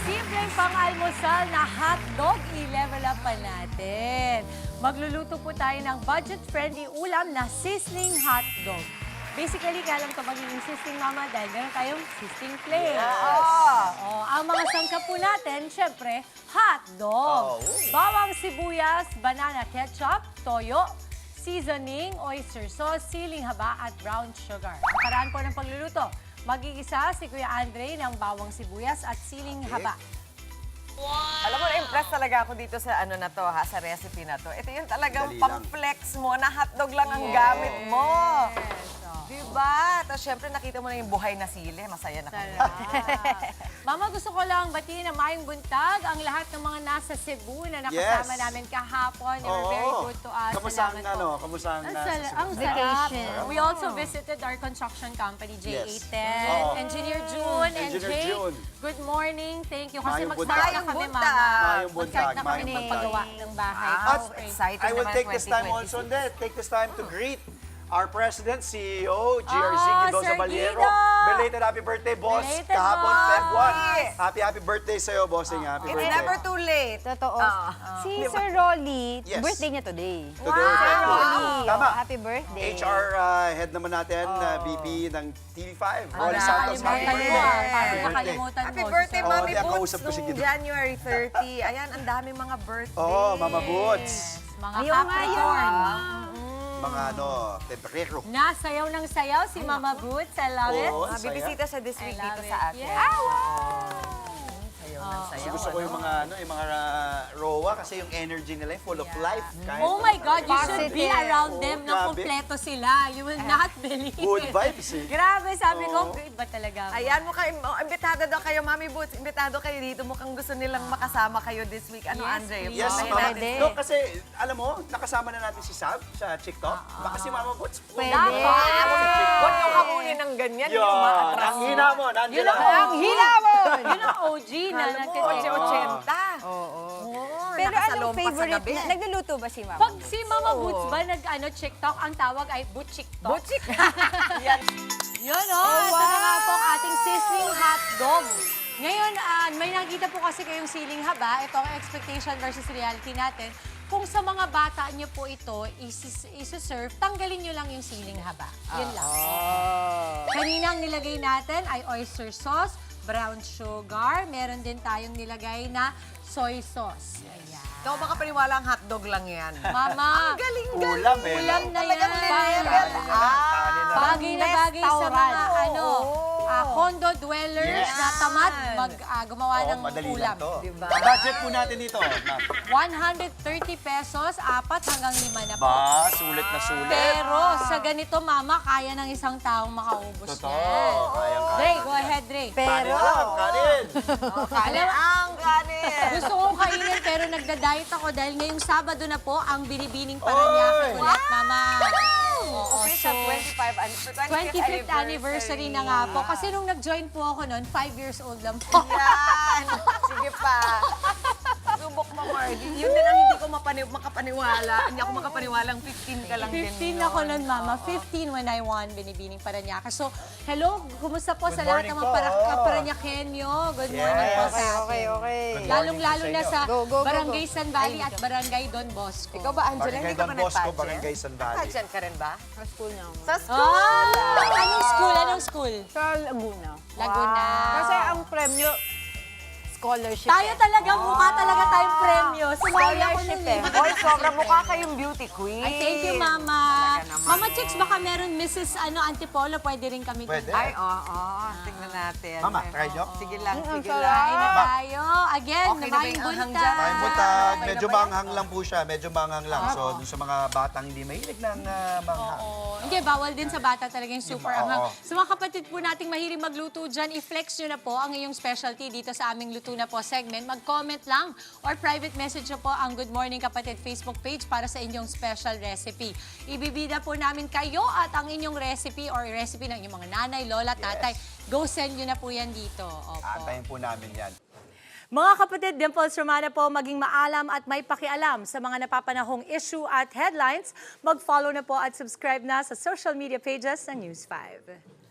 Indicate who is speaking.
Speaker 1: simpleng pang-almusal na hotdog, i-level up pa natin. Magluluto po tayo ng budget-friendly ulam na sizzling hotdog. Basically, alam ko magiging sizzling mama dahil meron tayong sizzling plate. Ang mga sangkap po natin, syempre, hotdog. Bawang sibuyas, banana ketchup, toyo, seasoning, oyster sauce, siling haba at brown sugar. Ang paraan po ng pagluluto, magigisa si Kuya Andre ng bawang sibuyas at siling haba.
Speaker 2: Alam mo, na-impress talaga ako dito sa na to, sa recipe na to. Ito yung talagang
Speaker 3: Dali lang.
Speaker 2: pang-flex mo na hotdog lang ang gamit mo. Diba? Tapos syempre nakita mo na yung buhay na sili. Masaya na kami.
Speaker 1: Mama, gusto ko lang batiin na mayong buntag ang lahat ng mga nasa Cebu na nakasama
Speaker 3: Yes.
Speaker 1: namin kahapon. They were very good to us.
Speaker 3: Kamusta ang
Speaker 1: Salamat po.
Speaker 3: kamusta ang
Speaker 1: Ang sarap. We also visited our construction company,
Speaker 3: Yes.
Speaker 1: J810.
Speaker 3: Oo.
Speaker 1: Engineer June and
Speaker 3: Engineer
Speaker 1: Jay,
Speaker 3: June.
Speaker 1: good morning. Thank you. Kasi
Speaker 3: Mayong
Speaker 1: mag-start na
Speaker 3: buntag.
Speaker 1: kami,
Speaker 2: Mayong
Speaker 1: Mama.
Speaker 3: Mayong buntag,
Speaker 1: Mag-start na kami
Speaker 3: mayong buntag.
Speaker 1: magpagawa ng bahay.
Speaker 3: At
Speaker 2: Excited
Speaker 3: I will
Speaker 2: naman
Speaker 3: take this time
Speaker 2: 2026.
Speaker 3: also, take this time to greet our President, CEO, GRC Guido
Speaker 1: Sir
Speaker 3: Zabaliero.
Speaker 1: Guido!
Speaker 3: Belated happy birthday, boss.
Speaker 1: Belated,
Speaker 3: Kahapon,
Speaker 1: boss.
Speaker 3: Feb 1. Happy birthday sa'yo, bossing. Happy
Speaker 2: It's
Speaker 3: birthday.
Speaker 2: never too late.
Speaker 4: Totoo.
Speaker 2: Ah.
Speaker 4: Si Sir Rolly,
Speaker 3: Yes.
Speaker 4: birthday niya today.
Speaker 3: Today,
Speaker 4: Sir
Speaker 3: thank you.
Speaker 4: Rolly,
Speaker 3: Tama.
Speaker 4: happy birthday.
Speaker 3: HR head naman natin, VP ng TV5, Rolly
Speaker 2: Wala,
Speaker 3: Santos. Happy
Speaker 1: Nakalimutan
Speaker 3: birthday.
Speaker 1: mo.
Speaker 2: birthday.
Speaker 1: Parang
Speaker 3: Happy birthday.
Speaker 1: nakalimutan mo.
Speaker 2: Happy birthday,
Speaker 3: Oo,
Speaker 2: Mami
Speaker 3: di, ang
Speaker 2: Boots,
Speaker 3: kausap ko si
Speaker 2: nung
Speaker 3: Guido.
Speaker 2: January 30. Ayan, ang dami mga birthday.
Speaker 3: Oo, Mama Boots.
Speaker 1: Mga
Speaker 4: Ayaw nga
Speaker 1: Capricorn.
Speaker 3: Mga temperero.
Speaker 1: Nasayaw ng sayaw si Mama Boots. I love it.
Speaker 3: Oo.
Speaker 2: Bibisita siya this
Speaker 1: I
Speaker 2: week
Speaker 1: love
Speaker 2: dito
Speaker 1: it.
Speaker 2: sa atin.
Speaker 1: Yeah.
Speaker 2: Sayaw ng sayaw.
Speaker 3: Gusto ko yung mga ROA kasi yung energy nila full of life. Kahit
Speaker 1: Oh my God, you should be
Speaker 4: Positive.
Speaker 1: around them na
Speaker 3: grabe.
Speaker 1: kumpleto sila. You will not believe
Speaker 3: Good
Speaker 1: it.
Speaker 3: vibes eh.
Speaker 1: Grabe, sabi ko,
Speaker 3: Oo.
Speaker 1: iba talaga.
Speaker 2: Ayan mo kayo, imbitado daw kayo, Mami Boots, imbitado kayo dito. Mukhang gusto nilang makasama kayo this week. Ano,
Speaker 1: Yes,
Speaker 2: Andre?
Speaker 1: please.
Speaker 3: Yes,
Speaker 2: Puntahin
Speaker 3: Mama.
Speaker 2: natin.
Speaker 3: No, kasi alam mo, nakasama na natin si Sab sa TikTok. Baka si Mama Boots.
Speaker 4: Pwede.
Speaker 2: Huwag nyo kamunin ng ganyan.
Speaker 3: Yun.
Speaker 2: Yung umaatras.
Speaker 3: Ang hina mo, nandiyan
Speaker 1: Yun ang
Speaker 3: lang.
Speaker 1: ang hilawon! Yun ang OG na
Speaker 2: Alam mo,
Speaker 1: nagtitira.
Speaker 2: 80.
Speaker 4: Oo.
Speaker 2: Oo,
Speaker 4: Pero anong
Speaker 2: nakasalompas sa
Speaker 4: favorite
Speaker 2: gabi.
Speaker 4: na? Nagluluto ba si Mama?
Speaker 1: Pag si Mama Boots ba TikTok, ang tawag ay Butchiktok.
Speaker 2: Butchik. Yan.
Speaker 1: Yun ito na nga po ang ating sizzling hotdog. Ngayon, may nakita po kasi kayong siling haba. Ito ang expectation versus reality natin. Kung sa mga bata niyo po ito isi-serve, tanggalin niyo lang yung siling haba. Yun lang. Kanina ang nilagay natin ay oyster sauce, brown sugar, meron din tayong nilagay na soy sauce. Ayan.
Speaker 2: Ikaw baka paniwala ang hotdog lang yan.
Speaker 1: Mama,
Speaker 2: Galing-galing.
Speaker 3: Ulam eh.
Speaker 1: ulam na yan.
Speaker 2: Talagang level.
Speaker 1: Bagay na bagay sa mga condo dwellers
Speaker 3: Yes.
Speaker 1: na tamad gumawa
Speaker 3: Oo,
Speaker 1: ng
Speaker 3: madali
Speaker 1: ulam.
Speaker 3: lang to.
Speaker 2: Diba?
Speaker 3: Budget po natin dito, ma'am.
Speaker 1: 130 pesos, 4 hanggang 5 na po.
Speaker 3: Ba, sulit na sulit.
Speaker 1: Pero sa ganito, Mama, kaya ng isang taong makaubos
Speaker 3: Totoo.
Speaker 1: yan.
Speaker 3: Kayang-kaya.
Speaker 1: Dre, go ahead, Dre.
Speaker 3: Kanin
Speaker 4: Pero,
Speaker 3: na lang, kanin.
Speaker 2: Kanin ang kanin.
Speaker 1: Gusto kong kainin pero nagda-diet ako dahil ngayong Sabado na po ang Binibining Paranaque
Speaker 3: Oy!
Speaker 1: ulit, Mama. Oo,
Speaker 2: Official
Speaker 1: so, 25th anniversary na nga po. Kasi nung nag-join po ako noon, 5 years old lang po.
Speaker 2: Yan. Sige pa. Subok mo, Margie. Yun din ang hindi ko makapaniwala. Hindi ako makapaniwalang 15 ka lang din.
Speaker 1: 15 ako nun, Mama. 15 when I won Binibining Paranaque. So, hello, kumusta po sa
Speaker 3: Good
Speaker 1: lahat ng
Speaker 3: morning
Speaker 1: mga
Speaker 3: po.
Speaker 1: Kaparanyakenyo? Good morning po sa atin.
Speaker 4: okay.
Speaker 1: Lalong-lalo na sa
Speaker 4: Go, go, go,
Speaker 1: Barangay
Speaker 4: go.
Speaker 1: San Valley at Barangay Don Bosco.
Speaker 2: Ikaw ba, Angela?
Speaker 3: Barangay
Speaker 2: Hindi ka
Speaker 3: Don
Speaker 2: ba
Speaker 3: Bosco,
Speaker 2: nag-pageant?
Speaker 3: Barangay San Valley.
Speaker 2: Nag-pageant ka rin ba?
Speaker 4: Sa school niya.
Speaker 2: Sa school.
Speaker 1: Anong school? Anong school?
Speaker 4: Sa Laguna.
Speaker 1: Laguna.
Speaker 4: Kasi ang premyo, scholarship.
Speaker 1: Tayo talaga, mukha talaga tayong premyo. Sumali ako
Speaker 4: Scholarship
Speaker 1: nun
Speaker 4: eh.
Speaker 2: Oy, sobrang mukha kayong beauty queen.
Speaker 1: Ay, thank you, Mama.
Speaker 2: Talaga naman.
Speaker 1: Mama Chicks, baka meron Mrs. Antipolo, pwede rin kami.
Speaker 3: Pwede.
Speaker 2: Ay, oo. Tingnan natin.
Speaker 3: Mama, try nyo.
Speaker 2: Sige lang, sige
Speaker 4: sarap.
Speaker 2: lang.
Speaker 1: Kain na tayo. Again,
Speaker 2: Okay na ba yung anghang dyan?
Speaker 3: May
Speaker 2: Ah,
Speaker 3: buntag,
Speaker 2: okay na
Speaker 3: medyo
Speaker 2: ba yan?
Speaker 3: manghang lang po siya, medyo manghang lang. So, dun sa mga batang hindi mahilig ng manghang.
Speaker 1: Hindi, bawal din sa bata talaga yung super
Speaker 3: Oo.
Speaker 1: anghang. Sa mga kapatid po nating mahilig magluto dyan, i-flex nyo na po ang iyong specialty dito sa aming Luto na Po segment. Mag-comment lang or private message nyo po ang Good Morning Kapatid Facebook page para sa inyong special recipe. Ibibida po namin kayo at ang inyong recipe or recipe ng inyong mga nanay, lola, tatay. Go send nyo na po yan dito. Opo.
Speaker 3: Antayin po namin yan.
Speaker 1: Mga kapatid, Dimples Romana po, maging maalam at may pakialam sa mga napapanahong issue at headlines. Mag-follow na po at subscribe na sa social media pages ng News 5.